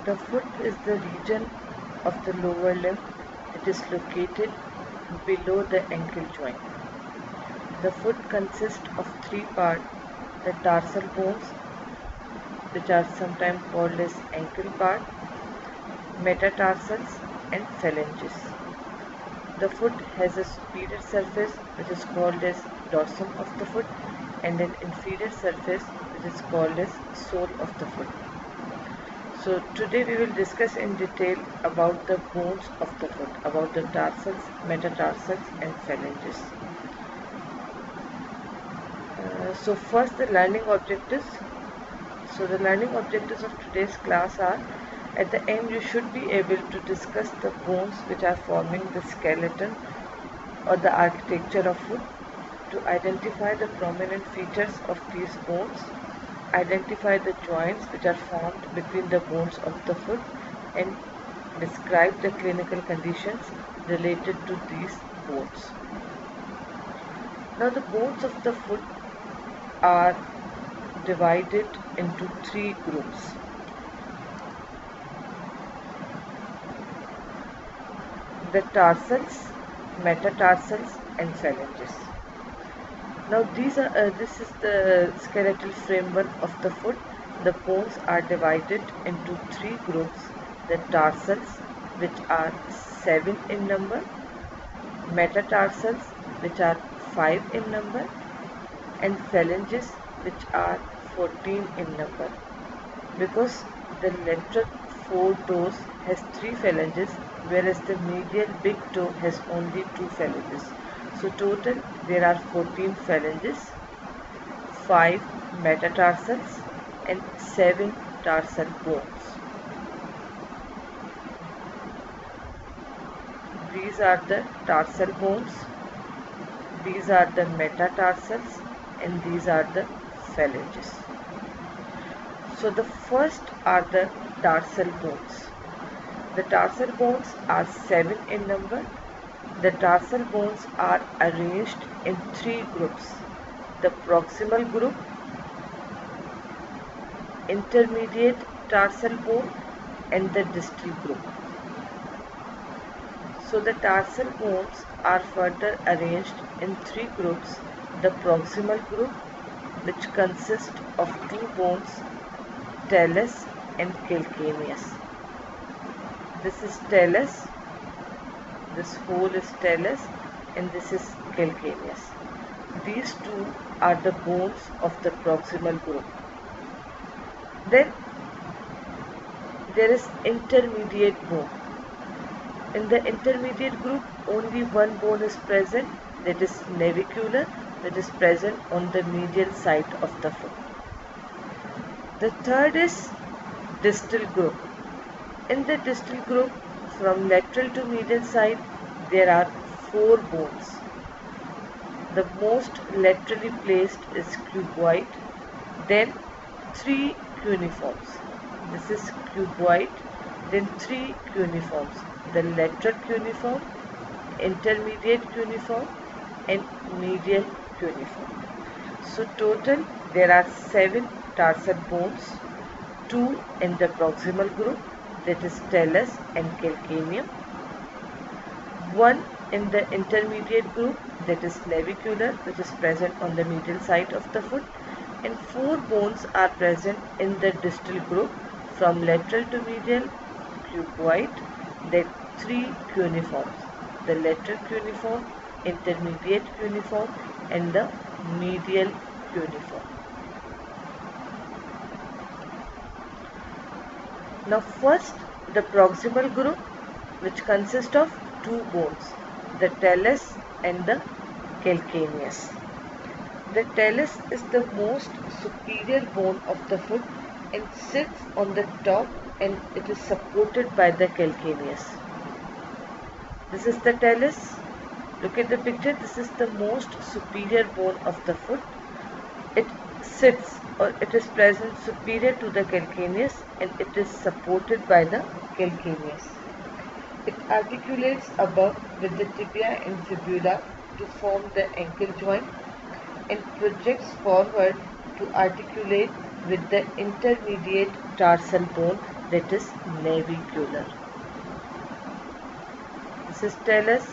The foot is the region of the lower limb. It is located below the ankle joint. The foot consists of three parts: the tarsal bones, which are sometimes called as ankle part, metatarsals, and phalanges. The foot has a superior surface which is called as dorsum of the foot, and an inferior surface which is called as sole of the foot. So today we will discuss in detail about the bones of the foot, about the tarsals, metatarsals, and phalanges. So first, the learning objectives. So the learning objectives of today's class are: at the end you should be able to discuss the bones which are forming the skeleton or the architecture of foot, to identify the prominent features of these bones, identify the joints which are formed between the bones of the foot, and describe the clinical conditions related to these bones. Now the bones of the foot are divided into three groups. The tarsals, metatarsals, and phalanges. Now this is the skeletal framework of the foot. The bones are divided into three groups: the tarsals, which are 7 in number, metatarsals, which are 5 in number, and phalanges, which are 14 in number. Because the lateral foretoes has 3 phalanges, whereas the medial big toe has only 2 phalanges. So total there are 14 phalanges, 5 metatarsals, and 7 tarsal bones. These are the tarsal bones, these are the metatarsals, and these are the phalanges. So the first are the tarsal bones. The tarsal bones are 7 in number. The tarsal bones are arranged in 3 groups: the proximal group, intermediate tarsal bone, and the distal group. So the tarsal bones are further arranged in 3 groups: the proximal group, which consists of 2 bones, talus and calcaneus. This is talus, this whole is talus, and this is calcaneus. These two are the bones of the proximal group. Then there is intermediate bone. In the intermediate group, only one bone is present, that is navicular, that is present on the medial side of the foot. The third is distal group. In the distal group, from lateral to medial side, there are 4 bones. The most laterally placed is cuboid, then 3 cuneiforms. This is cuboid, then 3 cuneiforms: the lateral cuneiform, intermediate cuneiform, and medial cuneiform. So total there are 7 tarsal bones, 2 in the proximal group, that is talus and calcaneum, 1 in the intermediate group, that is navicular, which is present on the medial side of the foot, and 4 bones are present in the distal group, from lateral to medial, cuboid, then 3 cuneiforms: the lateral cuneiform, intermediate cuneiform, and the medial cuneiform. Now first, the proximal group, which consists of 2 bones, the talus and the calcaneus. The talus is the most superior bone of the foot and sits on the top, and it is supported by the calcaneus. This is the talus. Look at the picture. This is the most superior bone of the foot. It sits, or it is present superior to the calcaneus, and it is supported by the calcaneus. It articulates above with the tibia and fibula to form the ankle joint, and projects forward to articulate with the intermediate tarsal bone, that is navicular. This is talus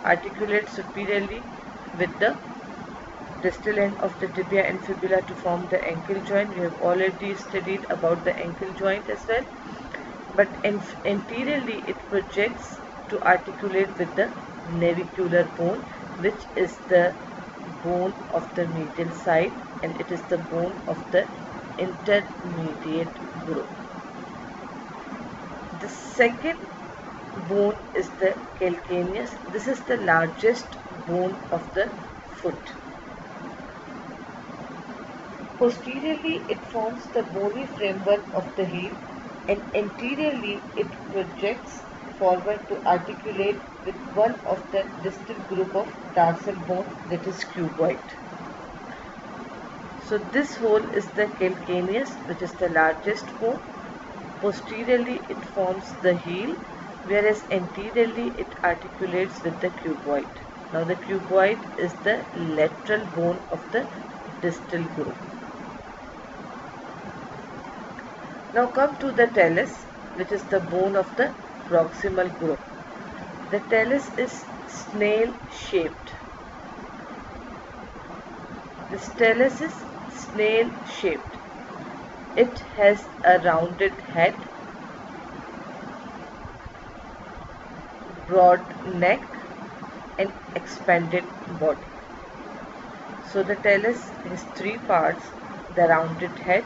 articulates superiorly with the distal end of the tibia and fibula to form the ankle joint. We have already studied about the ankle joint as well. But anteriorly it projects to articulate with the navicular bone, which is the bone of the medial side, and it is the bone of the intermediate group. The second bone is the calcaneus. This is the largest bone of the foot. Posteriorly, it forms the bony framework of the heel, and anteriorly, it projects forward to articulate with one of the distal group of tarsal bone, that is cuboid. So this hole is the calcaneus, which is the largest bone. Posteriorly, it forms the heel, whereas anteriorly, it articulates with the cuboid. Now the cuboid is the lateral bone of the distal group. Now come to the talus, which is the bone of the proximal group. The talus is snail shaped. This talus is snail shaped. It has a rounded head, broad neck and expanded body. So the talus has three parts: the rounded head,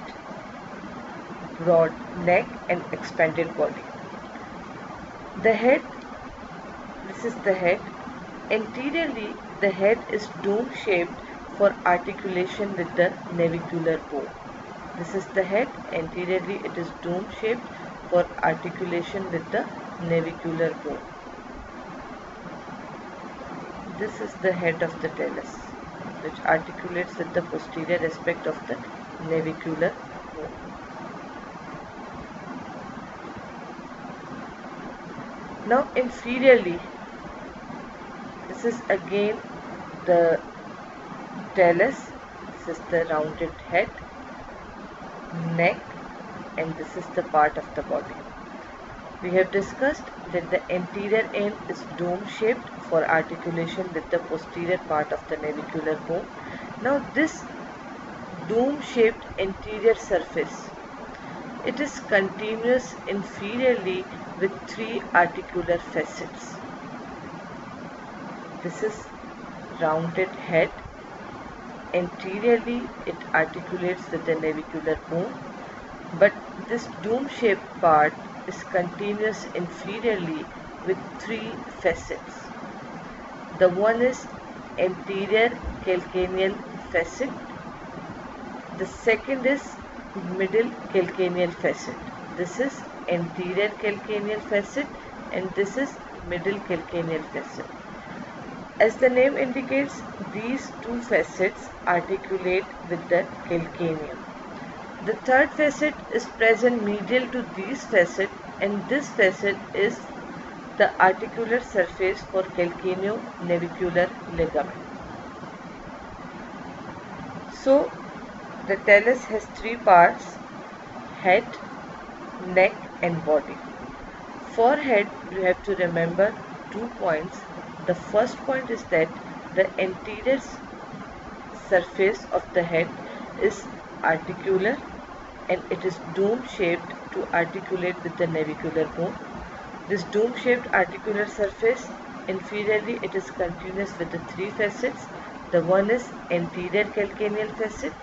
broad neck and expanded body. The head, this is the head. Anteriorly, the head is dome shaped for articulation with the navicular bone. This is the head. Anteriorly, it is dome shaped for articulation with the navicular bone. This is the head of the talus, which articulates with the posterior aspect of the navicular bone. Now inferiorly, this is again the talus. This is the rounded head, neck, and this is the part of the body. We have discussed that the anterior end is dome shaped for articulation with the posterior part of the navicular bone. Now this dome shaped anterior surface, it is continuous inferiorly with three articular facets. This is rounded head. Anteriorly, it articulates with the navicular bone, but this dome-shaped part is continuous inferiorly with three facets. The one is anterior calcaneal facet. The second is middle calcaneal facet. This is anterior calcaneal facet and this is middle calcaneal facet. As the name indicates, these two facets articulate with the calcaneum. The third facet is present medial to these facets, and this facet is the articular surface for calcaneo-navicular ligament. So, the talus has three parts: head, neck and body. For head, you have to remember 2 points. The first point is that the anterior surface of the head is articular and it is dome shaped to articulate with the navicular bone. This dome shaped articular surface, inferiorly it is continuous with the three facets. The one is anterior calcaneal facet,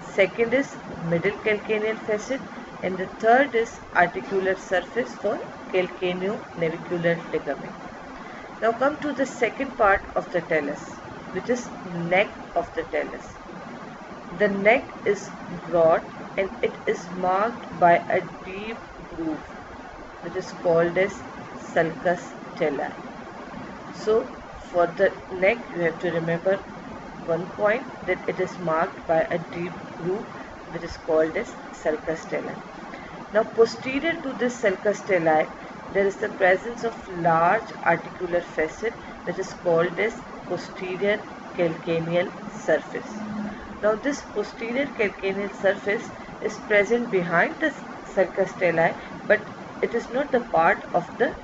second is middle calcaneal facet, and the third is articular surface for calcaneo-navicular ligament. Now come to the second part of the talus, which is neck of the talus. The neck is broad and it is marked by a deep groove, which is called as sulcus talli. So for the neck, you have to remember one point, that it is marked by a deep groove, which is called as sulcus talli. Now posterior to this sulcus talli, there is the presence of large articular facet, which is called as posterior calcaneal surface. Now this posterior calcaneal surface is present behind the sulcus stellae, but it is not the part of the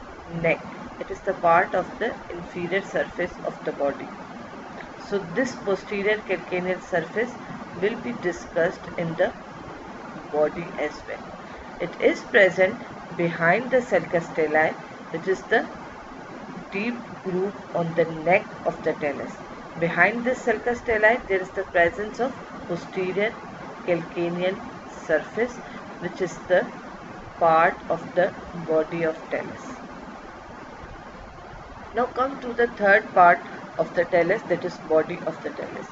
neck. It is the part of the inferior surface of the body. So this posterior calcaneal surface will be discussed in the body as well. It is present behind the sulcus stellae, which is the deep groove on the neck of the talus. Behind this sulcus stellae, there is the presence of posterior calcaneal surface, which is the part of the body of talus. Now come to the third part of the talus, that is body of the talus.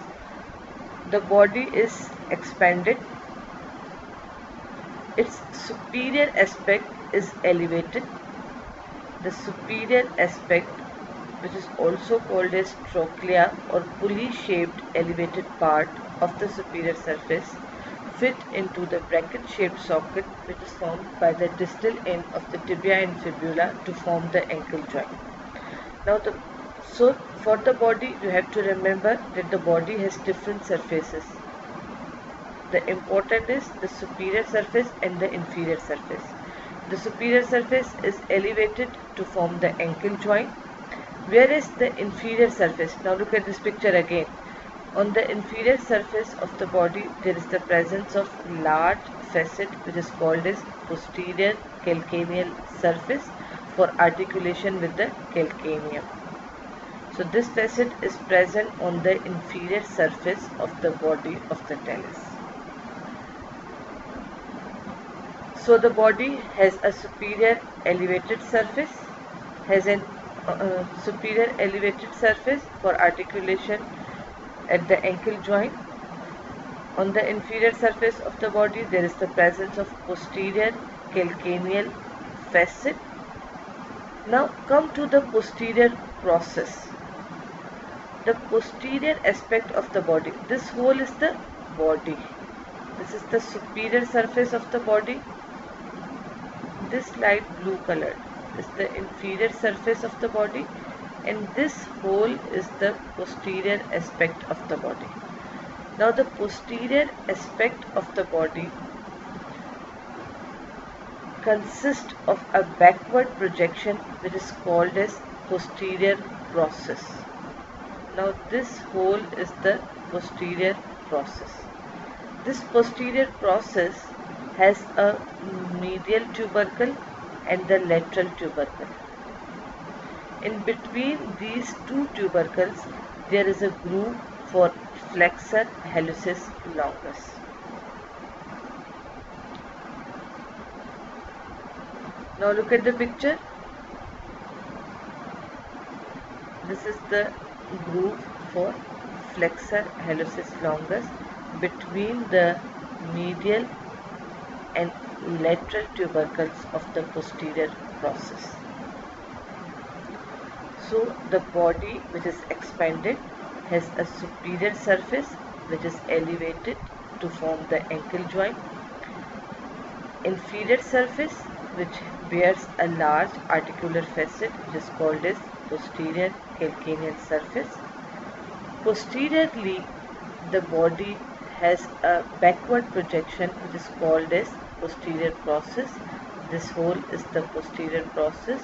The body is expanded. Its superior aspect is elevated. The superior aspect, which is also called as trochlea or pulley-shaped elevated part of the superior surface, fit into the bracket-shaped socket which is formed by the distal end of the tibia and fibula to form the ankle joint. Now for the body, you have to remember that the body has different surfaces. The important is the superior surface and the inferior surface. The superior surface is elevated to form the ankle joint, whereas the inferior surface, now look at this picture again. On the inferior surface of the body, there is the presence of large facet which is called as posterior calcaneal surface for articulation with the calcaneum. So this facet is present on the inferior surface of the body of the talus. So the body has a superior elevated surface, superior elevated surface for articulation at the ankle joint. On the inferior surface of the body, there is the presence of posterior calcaneal facet. Now come to the posterior process. The posterior aspect of the body. This whole is the body. This is the superior surface of the body. This light blue color is the inferior surface of the body, and this whole is the posterior aspect of the body. Now the posterior aspect of the body consists of a backward projection which is called as posterior process. Now this whole is the posterior process. This posterior process has a medial tubercle and the lateral tubercle. In between these two tubercles, there is a groove for flexor hallucis longus. Now look at the picture. This is the groove for flexor hallucis longus between the medial and lateral tubercles of the posterior process. So the body which is expanded has a superior surface which is elevated to form the ankle joint, inferior surface which bears a large articular facet which is called as posterior calcaneal surface. Posteriorly, the body has a backward projection which is called as posterior process. This whole is the posterior process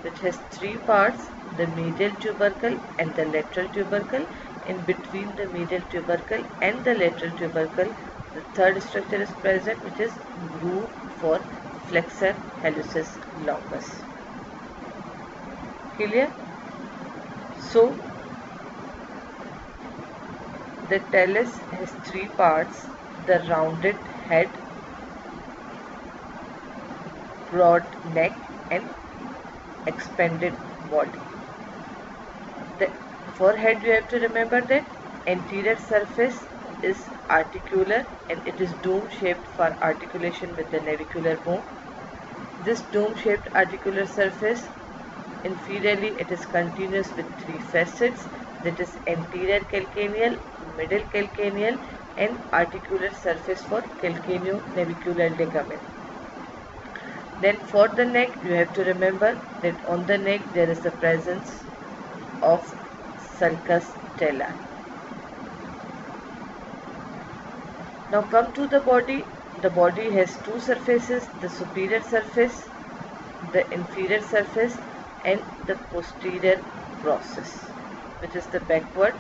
which has three parts, the medial tubercle and the lateral tubercle. In between the medial tubercle and the lateral tubercle, the third structure is present which is groove for flexor hallucis longus. Clear? So the talus has three parts: the rounded head, broad neck and expanded body. The forehead, you have to remember that anterior surface is articular and it is dome shaped for articulation with the navicular bone. This dome shaped articular surface, inferiorly it is continuous with three facets, that is anterior calcaneal, middle calcaneal and articular surface for calcaneo-navicular ligament. Then for the neck, you have to remember that on the neck there is the presence of sulcus stellae. Now come to the body. The body has two surfaces, the superior surface, the inferior surface, and the posterior process, which is the backward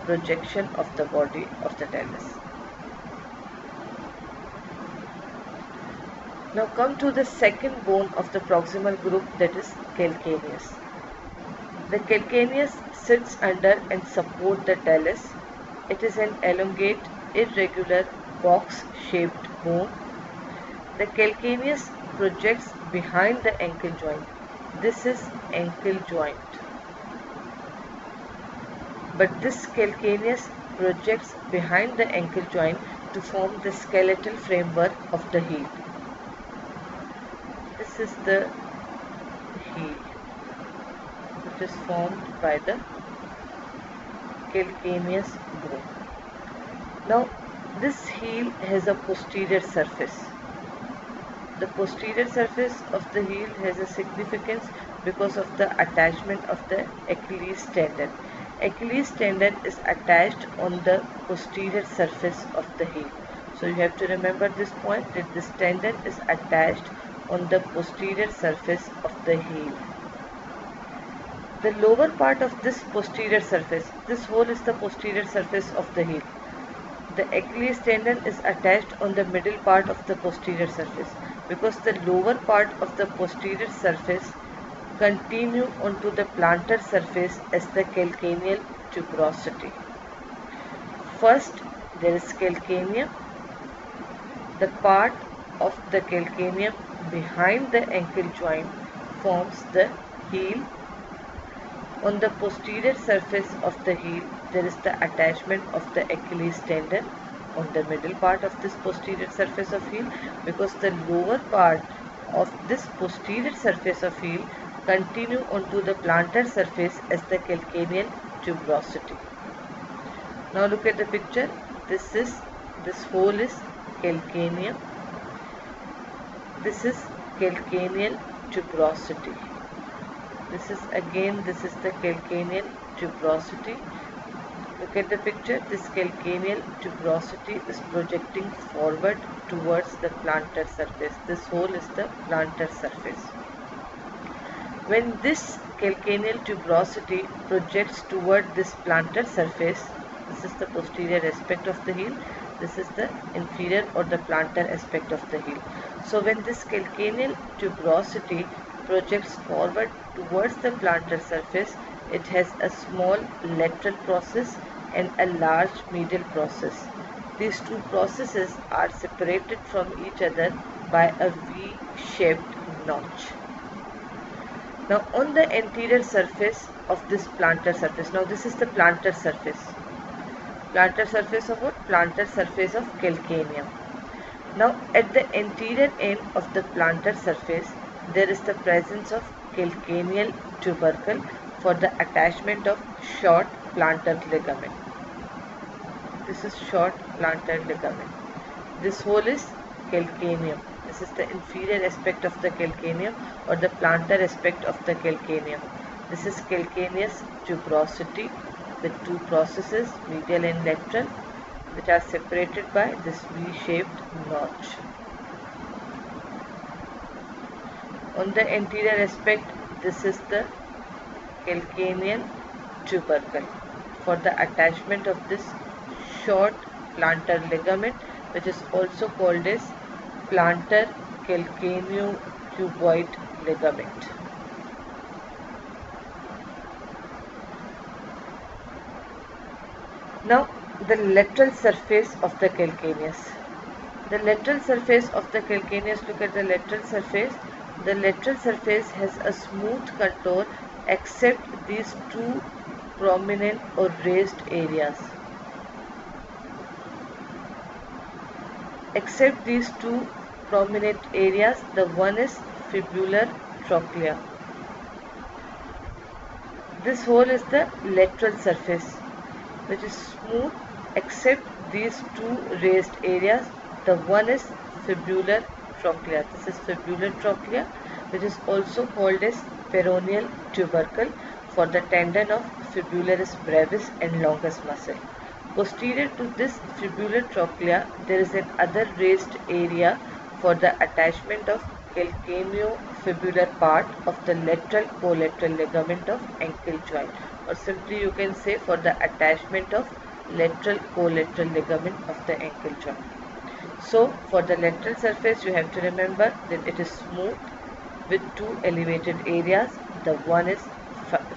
projection of the body of the talus. Now come to the second bone of the proximal group, that is calcaneus. The calcaneus sits under and supports the talus. It is an elongate, irregular, box-shaped bone. The calcaneus projects behind the ankle joint. This is ankle joint. But this calcaneus projects behind the ankle joint to form the skeletal framework of the heel. This is the heel, which is formed by the calcaneus bone. Now, this heel has a posterior surface. The posterior surface of the heel has a significance because of the attachment of the Achilles tendon. Achilles tendon is attached on the posterior surface of the heel. So you have to remember this point, that this tendon is attached on the posterior surface of the heel. The lower part of this posterior surface, this hole is the posterior surface of the heel. The Achilles tendon is attached on the middle part of the posterior surface, because the lower part of the posterior surface continue onto the plantar surface as the calcaneal tuberosity. First, there is calcaneum. The part of the calcaneum behind the ankle joint forms the heel. On the posterior surface of the heel, there is the attachment of the Achilles tendon on the middle part of this posterior surface of heel, because the lower part of this posterior surface of heel continue onto the plantar surface as the calcaneal tuberosity. Now look at the picture. This hole is calcaneum. This is calcaneal tuberosity. This is the calcaneal tuberosity. Look at the picture. This calcaneal tuberosity is projecting forward towards the plantar surface. This hole is the plantar surface. When this calcaneal tuberosity projects toward this plantar surface, this is the posterior aspect of the heel. This is the inferior or the plantar aspect of the heel. So when this calcaneal tuberosity projects forward towards the plantar surface, it has a small lateral process and a large medial process. These two processes are separated from each other by a V-shaped notch. Now on the anterior surface of this plantar surface, now this is the plantar surface. Plantar surface of what? Plantar surface of calcaneum. Now at the anterior end of the plantar surface, there is the presence of calcaneal tubercle for the attachment of short plantar ligament. This is short plantar ligament. This hole is calcaneum. This is the inferior aspect of the calcaneum or the plantar aspect of the calcaneum. This is calcaneus tuberosity with two processes, medial and lateral, which are separated by this V-shaped notch. On the anterior aspect, this is the calcaneal tubercle for the attachment of this short plantar ligament, which is also called as plantar calcaneocuboid ligament. Now the lateral surface of the calcaneus. The lateral surface of the calcaneus, look at the lateral surface. The lateral surface has a smooth contour except these two prominent or raised areas. Except these two prominent areas, the one is fibular trochlea. This hole is the lateral surface, which is smooth except these two raised areas. The one is fibular trochlea. This is fibular trochlea, which is also called as peroneal tubercle for the tendon of fibularis brevis and longus muscle. Posterior to this fibular trochlea, there is an other raised area for the attachment of calcaneofibular part of the lateral collateral ligament of ankle joint, or simply you can say for the attachment of lateral collateral ligament of the ankle joint. So for the lateral surface, you have to remember that it is smooth with two elevated areas. The one is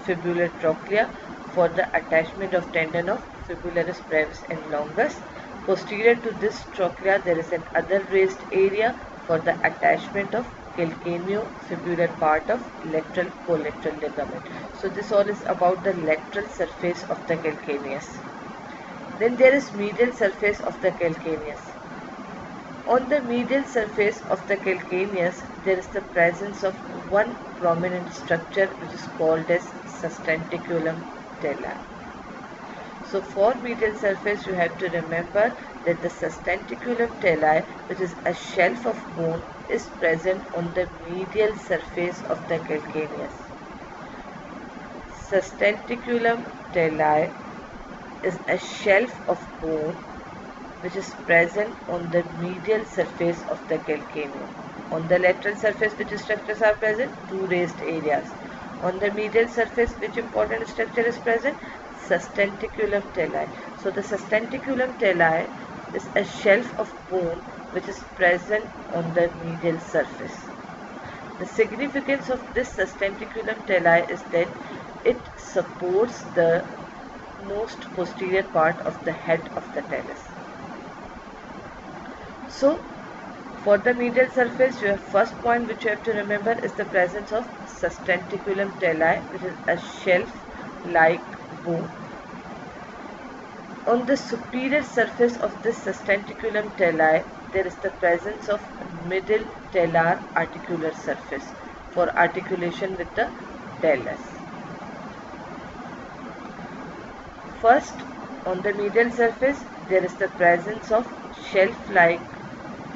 fibular trochlea for the attachment of tendon of fibularis brevis and longus. Posterior to this trochlea, there is an other raised area for the attachment of calcaneofibular part of lateral collateral ligament. So this all is about the lateral surface of the calcaneus. Then there is medial surface of the calcaneus. On the medial surface of the calcaneus, there is the presence of one prominent structure which is called as sustentaculum tali. So for medial surface, you have to remember that the sustentaculum tali, which is a shelf of bone, is present on the medial surface of the calcaneus. Sustentaculum tali is a shelf of bone which is present on the medial surface of the calcaneum. On the lateral surface, which structures are present? Two raised areas. On the medial surface, which important structure is present? Sustentaculum tali. So the sustentaculum tali is a shelf of bone which is present on the medial surface. The significance of this sustentaculum tali is that it supports the most posterior part of the head of the talus. So, for the medial surface, your first point which you have to remember is the presence of sustentaculum tali, which is a shelf-like bone. On the superior surface of this sustentaculum tali, there is the presence of middle talar articular surface for articulation with the talus. First, on the medial surface, there is the presence of shelf-like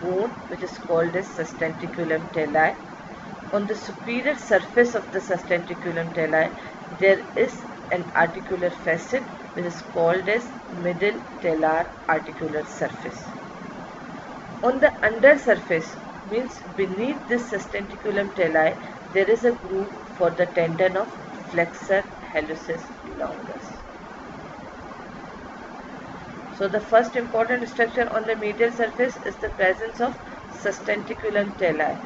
bone which is called as sustentaculum tali. On the superior surface of the sustentaculum tali, there is an articular facet which is called as middle talar articular surface. On the under surface, means beneath this sustentaculum tali, there is a groove for the tendon of flexor hallucis longus. So the first important structure on the medial surface is the presence of sustentaculum tali.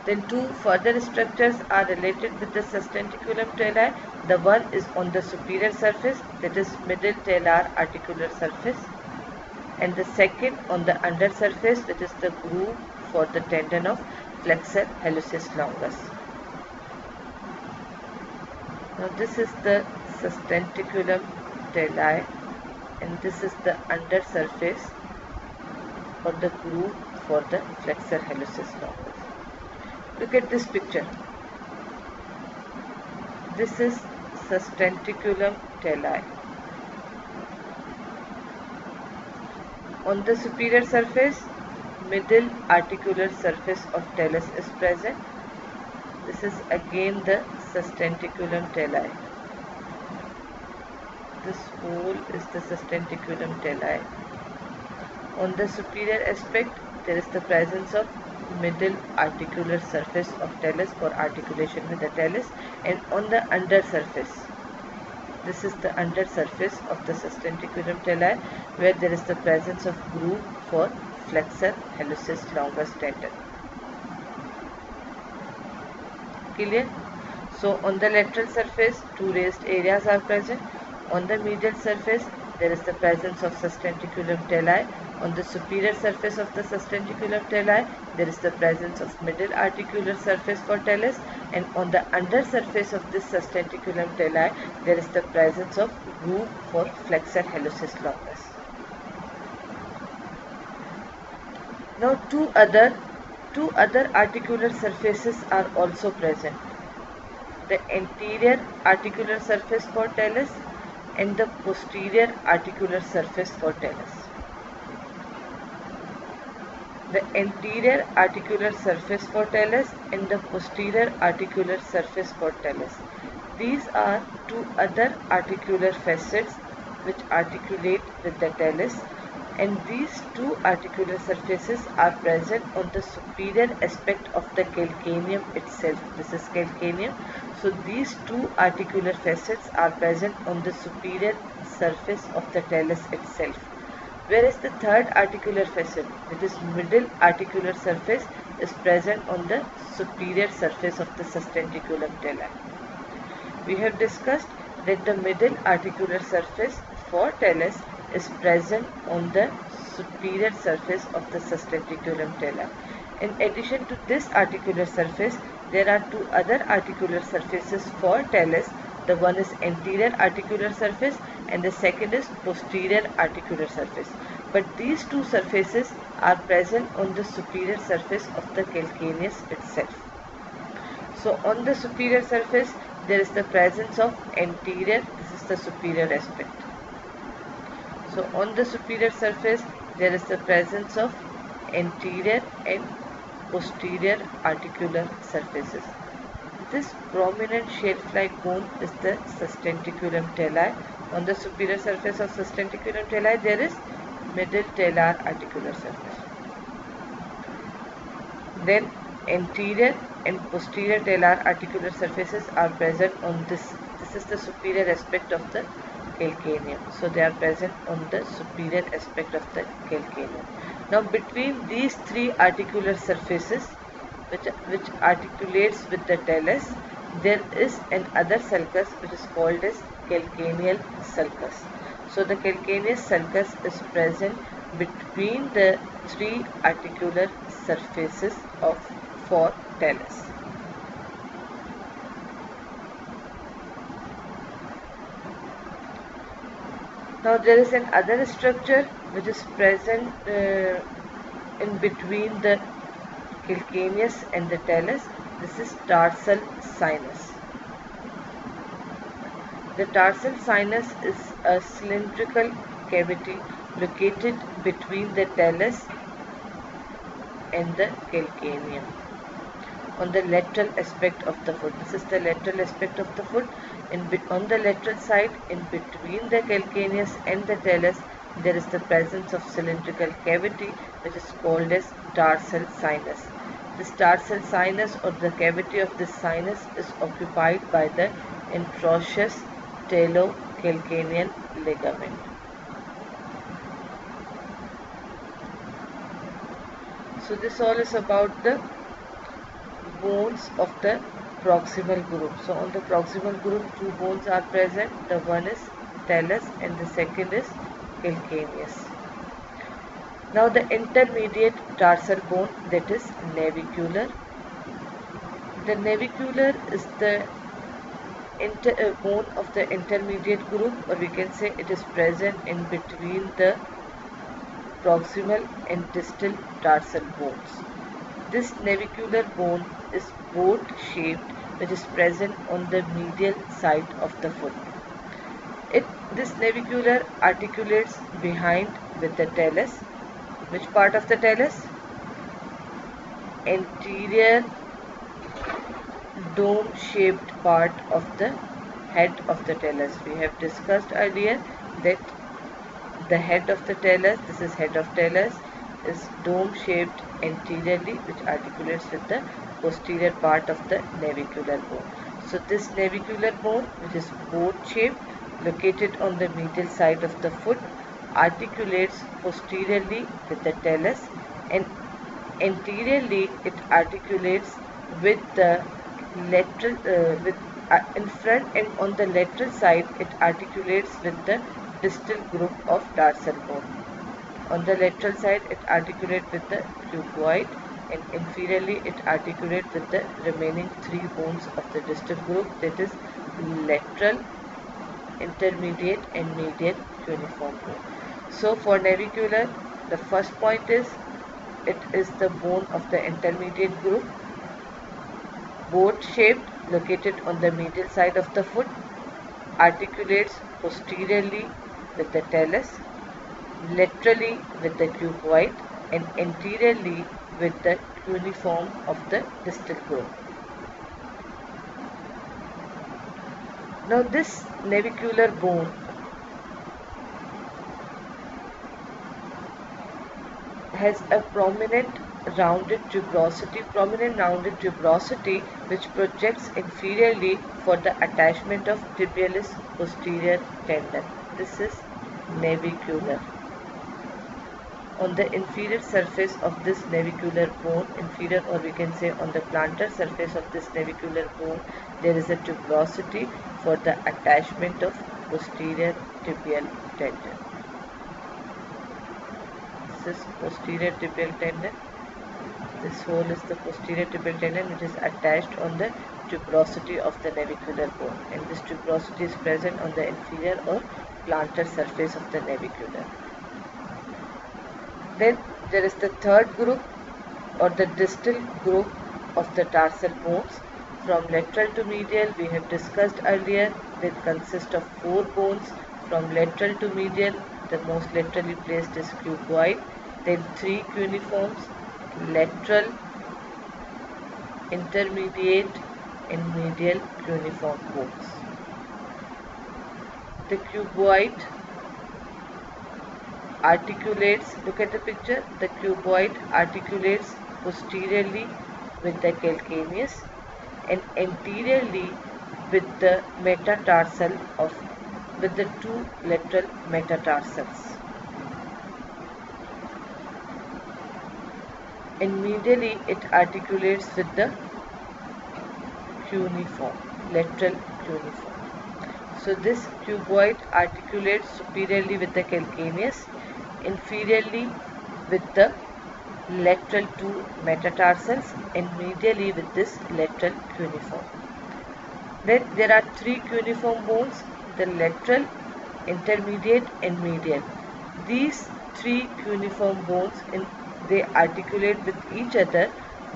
Then two further structures are related with the sustentaculum tali. The one is on the superior surface, that is middle talar articular surface, and the second on the under surface, that is the groove for the tendon of flexor hallucis longus. Now this is the sustentaculum tali, and this is the under surface or the groove for the flexor hallucis longus. Look at this picture. This is sustentaculum tali. On the superior surface, middle articular surface of talus is present. This is again the sustentaculum tali. This whole is the sustentaculum tali. On the superior aspect, there is the presence of middle articular surface of talus for articulation with the talus, and on the under surface, this is the under surface of the sustentaculum tali, where there is the presence of groove for flexor hallucis longus tendon. Clear? So on the lateral surface, two raised areas are present. On the medial surface, there is the presence of sustentaculum tali. On the superior surface of the sustentaculum tali, there is the presence of middle articular surface for talus, and on the under surface of this sustentaculum tali, there is the presence of groove for flexor hallucis longus. Now two other articular surfaces are also present. The anterior articular surface for talus and the posterior articular surface for talus. The anterior articular surface for talus and the posterior articular surface for talus. These are two other articular facets which articulate with the talus, and these two articular surfaces are present on the superior aspect of the calcaneum itself. This is calcaneum. So these two articular facets are present on the superior surface of the talus itself. Whereas the third articular facet, that is middle articular surface, is present on the superior surface of the sustentaculum tali. We have discussed that the middle articular surface for talus is present on the superior surface of the sustentaculum tali. In addition to this articular surface, there are two other articular surfaces for talus. The one is anterior articular surface and the second is posterior articular surface. But these two surfaces are present on the superior surface of the calcaneus itself. So on the superior surface, there is the presence of anterior, this is the superior aspect. So on the superior surface, there is the presence of anterior and posterior articular surfaces. This prominent shelf-like bone is the sustentaculum tali. On the superior surface of sustentaculum tali, there is middle talar articular surface. Then anterior and posterior talar articular surfaces are present on this. This is the superior aspect of the calcaneum. So they are present on the superior aspect of the calcaneum. Now between these three articular surfaces, which articulates with the talus, there is another sulcus which is called as calcaneal sulcus. So the calcaneus sulcus is present between the three articular surfaces for talus. Now there is another structure which is present in between the calcaneus and the talus. This is tarsal sinus. The tarsal sinus is a cylindrical cavity located between the talus and the calcaneum on the lateral aspect of the foot. This is the lateral aspect of the foot. On the lateral side, in between the calcaneus and the talus, there is the presence of cylindrical cavity which is called as tarsal sinus. This tarsal sinus or the cavity of this sinus is occupied by the introitious talocalcaneal ligament. So this all is about the bones of the proximal group. So on the proximal group, two bones are present. The one is talus and the second is calcaneus. Now the intermediate tarsal bone, that is navicular. The navicular is the bone of the intermediate group, or we can say it is present in between the proximal and distal tarsal bones. This navicular bone is boat shaped, which is present on the medial side of the foot. This navicular articulates behind with the talus. Which part of the talus? Anterior dome shaped part of the head of the talus. We have discussed earlier that the head of the talus, this is head of talus, is dome shaped anteriorly, which articulates with the posterior part of the navicular bone. So this navicular bone, which is boat shaped, located on the medial side of the foot, articulates posteriorly with the talus, and anteriorly it articulates with the lateral in front, and on the lateral side it articulates with the distal group of tarsal bone. On the lateral side it articulates with the cuboid, and inferiorly it articulates with the remaining three bones of the distal group, that is lateral, intermediate and medial cuneiform bone. So for navicular, the first point is it is the bone of the intermediate group, boat shaped, located on the medial side of the foot, articulates posteriorly with the talus, laterally with the cuboid, and anteriorly with the cuneiform of the distal group. Now this navicular bone has a prominent rounded tuberosity which projects inferiorly for the attachment of tibialis posterior tendon. This is navicular. On the inferior surface of this navicular bone, inferior, or we can say on the plantar surface of this navicular bone, there is a tuberosity for the attachment of posterior tibial tendon. This is posterior tibial tendon. This hole is the posterior tibial tendon. It is attached on the tuberosity of the navicular bone, and this tuberosity is present on the inferior or plantar surface of the navicular. Then there is the third group or the distal group of the tarsal bones. From lateral to medial, we have discussed earlier, they consist of 4 bones. From lateral to medial, the most laterally placed is cuboid, then 3 cuneiforms, lateral, intermediate and medial cuneiform bones. The cuboid articulates, look at the picture, the cuboid articulates posteriorly with the calcaneus and anteriorly with the metatarsal with the 2 lateral metatarsals. And medially it articulates with the cuneiform, lateral cuneiform. So this cuboid articulates superiorly with the calcaneus, inferiorly with the lateral 2 metatarsals, and medially with this lateral cuneiform. Then there are 3 cuneiform bones, the lateral, intermediate and medial. These 3 cuneiform bones they articulate with each other,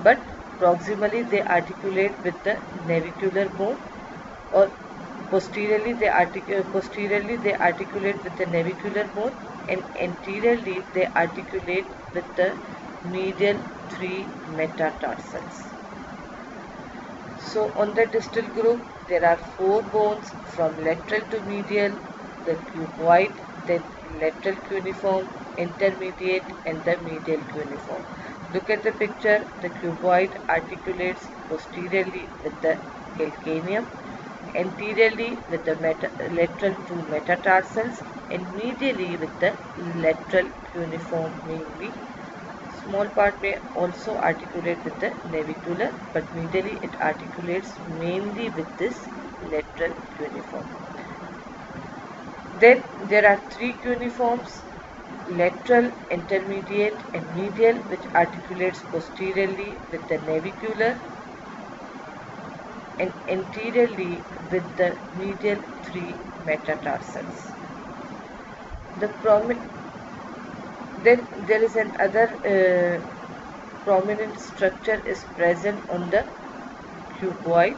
but proximally they articulate with the navicular bone, or posteriorly they articulate with the navicular bone, and anteriorly they articulate with the medial 3 metatarsals. So on the distal group there are 4 bones, from lateral to medial, the cuboid, then lateral cuneiform, intermediate and the medial cuneiform. Look at the picture, the cuboid articulates posteriorly with the calcaneum, anteriorly with the lateral 2 metatarsals, and medially with the lateral cuneiform mainly. Small part may also articulate with the navicular, but medially it articulates mainly with this lateral cuneiform. Then there are 3 cuneiforms, lateral, intermediate and medial, which articulates posteriorly with the navicular and anteriorly with the medial 3 metatarsals. Then there is another prominent structure is present on the cuboid.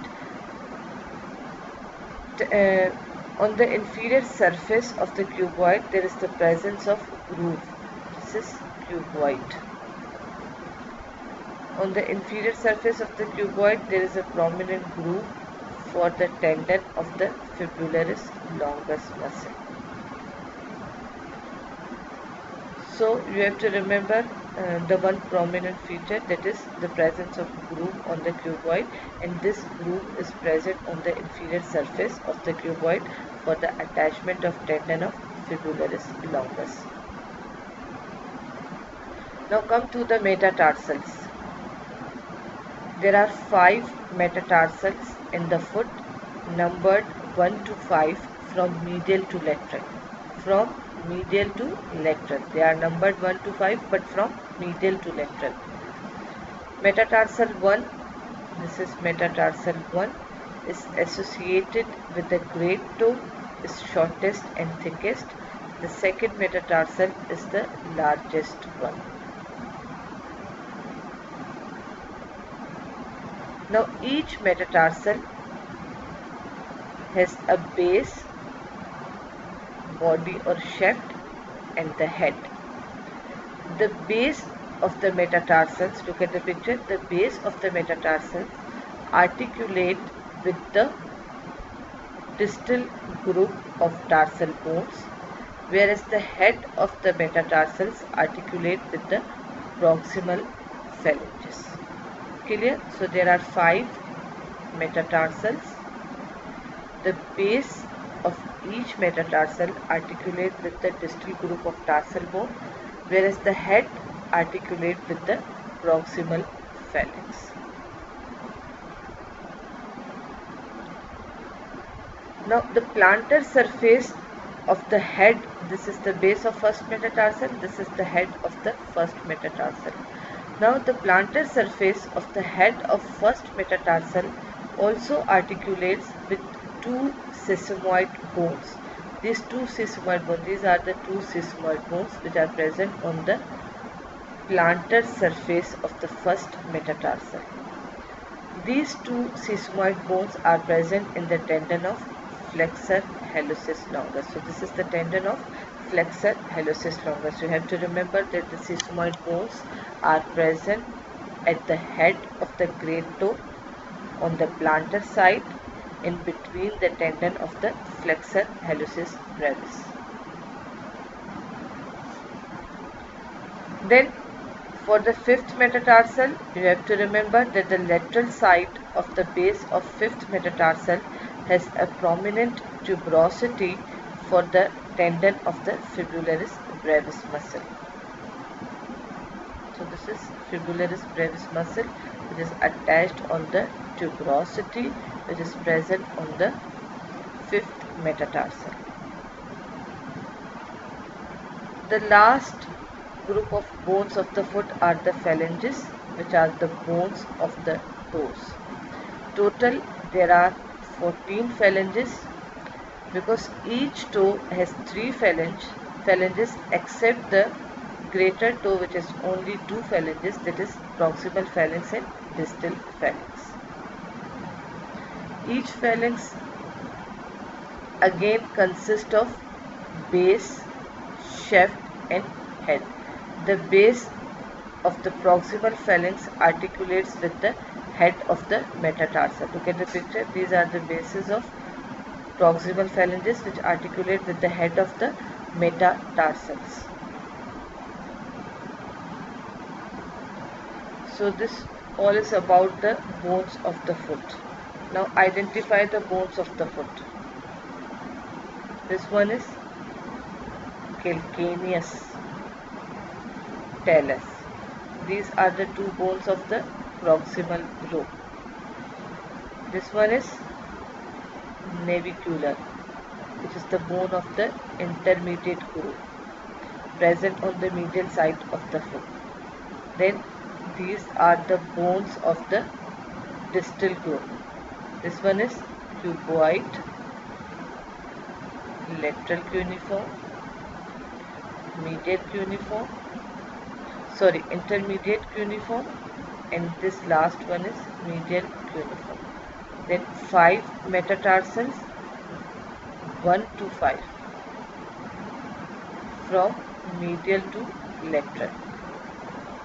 On the inferior surface of the cuboid there is the presence of groove. This is cuboid. On the inferior surface of the cuboid there is a prominent groove for the tendon of the fibularis longus muscle. So you have to remember the one prominent feature, that is the presence of groove on the cuboid, and this groove is present on the inferior surface of the cuboid for the attachment of tendon of fibularis longus. Now come to the metatarsals. There are 5 metatarsals in the foot, numbered 1 to 5 from medial to lateral. From medial to lateral. They are numbered 1 to 5, but from medial to lateral. Metatarsal 1, this is metatarsal 1, is associated with the great toe, is shortest and thickest. The second metatarsal is the largest one. Now each metatarsal has a base, body or shaft, and the head. The base of the metatarsals, look at the picture, the base of the metatarsals articulate with the distal group of tarsal bones, whereas the head of the metatarsals articulate with the proximal phalanges. Clear? So there are 5 metatarsals. The base of each metatarsal articulate with the distal group of tarsal bone, whereas the head articulate with the proximal phalanx. Now the plantar surface of the head, this is the base of first metatarsal, this is the head of the first metatarsal. Now the plantar surface of the head of first metatarsal also articulates with 2 sesamoid bones. These are the two sesamoid bones which are present on the plantar surface of the first metatarsal. These 2 sesamoid bones are present in the tendon of flexor hallucis longus. So this is the tendon of flexor hallucis longus. You have to remember that the sesamoid bones are present at the head of the great toe on the plantar side in between the tendon of the flexor hallucis brevis. Then for the fifth metatarsal, you have to remember that the lateral side of the base of fifth metatarsal has a prominent tuberosity for the tendon of the fibularis brevis muscle. So this is fibularis brevis muscle which is attached on the tuberosity which is present on the fifth metatarsal. The last group of bones of the foot are the phalanges, which are the bones of the toes. Total there are 14 phalanges because each toe has 3 phalanges except the greater toe which has only 2 phalanges, that is proximal phalanx and distal phalanx. Each phalanx again consists of base, shaft and head. The base of the proximal phalanx articulates with the head of the metatarsal. Look at the picture. These are the bases of proximal phalanges which articulate with the head of the metatarsals. So this all is about the bones of the foot. Now identify the bones of the foot. This one is calcaneus talus. These are the 2 bones of the proximal row. This one is navicular, which is the bone of the intermediate groove present on the medial side of the foot. Then these are the bones of the distal groove. This one is cuboid, lateral cuneiform, intermediate cuneiform, and this last one is medial cuneiform. Then 5 metatarsals, 1 to 5, from medial to lateral.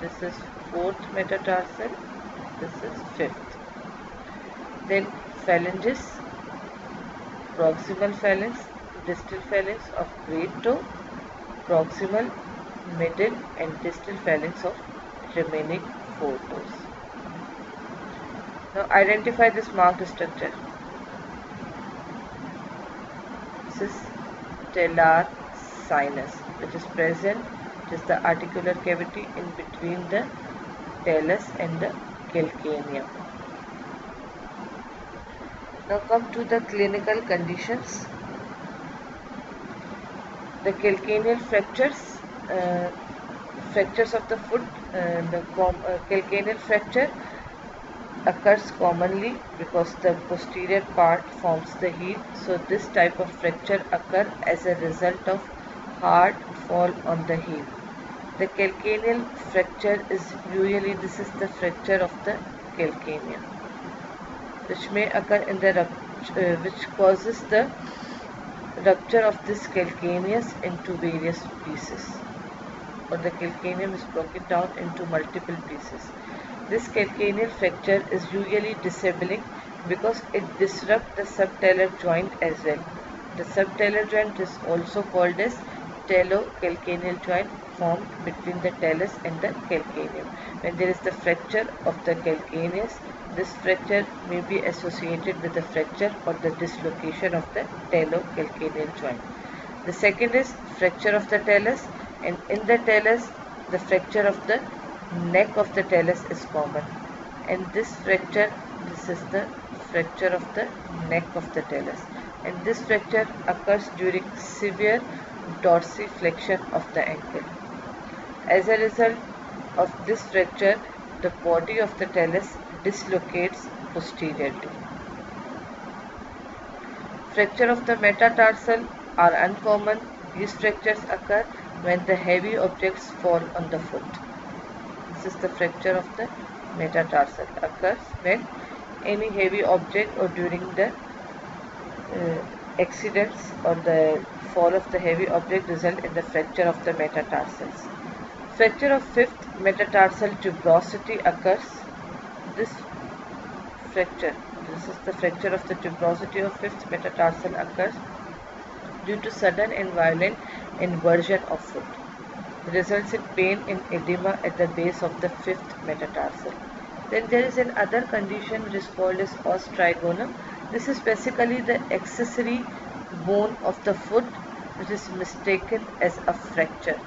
This is 4th metatarsal, this is 5th. Then phalanges, proximal phalanx, distal phalanx of great toe, proximal, middle and distal phalanx of remaining 4 toes. Now identify this marked structure. This is talar sinus, which is present, which is the articular cavity in between the talus and the calcaneum. Now come to the clinical conditions. The calcaneal fractures of the foot, calcaneal fracture occurs commonly because the posterior part forms the heel. So this type of fracture occurs as a result of hard fall on the heel. The calcaneal fracture is usually, this is the fracture of the calcaneum, which may occur in the which causes the rupture of this calcaneus into various pieces, or the calcaneum is broken down into multiple pieces. This calcaneal fracture is usually disabling because it disrupts the subtalar joint as well. The subtalar joint is also called as talocalcaneal joint, formed between the talus and the calcaneum. When there is the fracture of the calcaneus, this fracture may be associated with the fracture or the dislocation of the talocalcaneal joint. The second is fracture of the talus, and in the talus, the fracture of the neck of the talus is common. And this is the fracture of the neck of the talus. And this fracture occurs during severe dorsiflexion of the ankle. As a result of this fracture, the body of the talus dislocates posteriorly. Fracture of the metatarsal are uncommon. These fractures occur when the heavy objects fall on the foot. This is the fracture of the metatarsal. Occurs when any heavy object or during the accidents or the fall of the heavy object result in the fracture of the metatarsals. Fracture of fifth metatarsal tuberosity occurs. This is the fracture of the tuberosity of fifth metatarsal occurs due to sudden and violent inversion of foot. It results in pain and edema at the base of the fifth metatarsal. Then there is another condition which is called as os trigonum. This is basically the accessory bone of the foot which is mistaken as a fracture.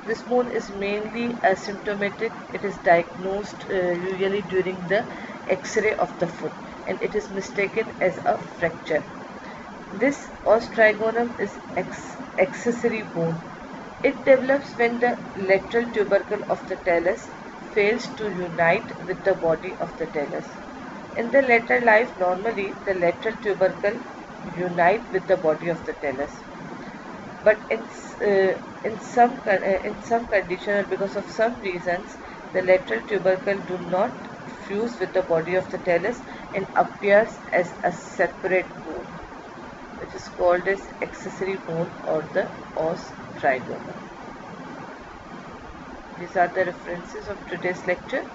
This bone is mainly asymptomatic. It is diagnosed usually during the X-ray of the foot, and it is mistaken as a fracture. This os trigonum is accessory bone. It develops when the lateral tubercle of the talus fails to unite with the body of the talus. In the later life, normally the lateral tubercle unite with the body of the talus. But in some condition or because of some reasons, the lateral tubercle do not fuse with the body of the talus and appears as a separate bone, which is called as accessory bone or the os trigonum. These are the references of today's lecture.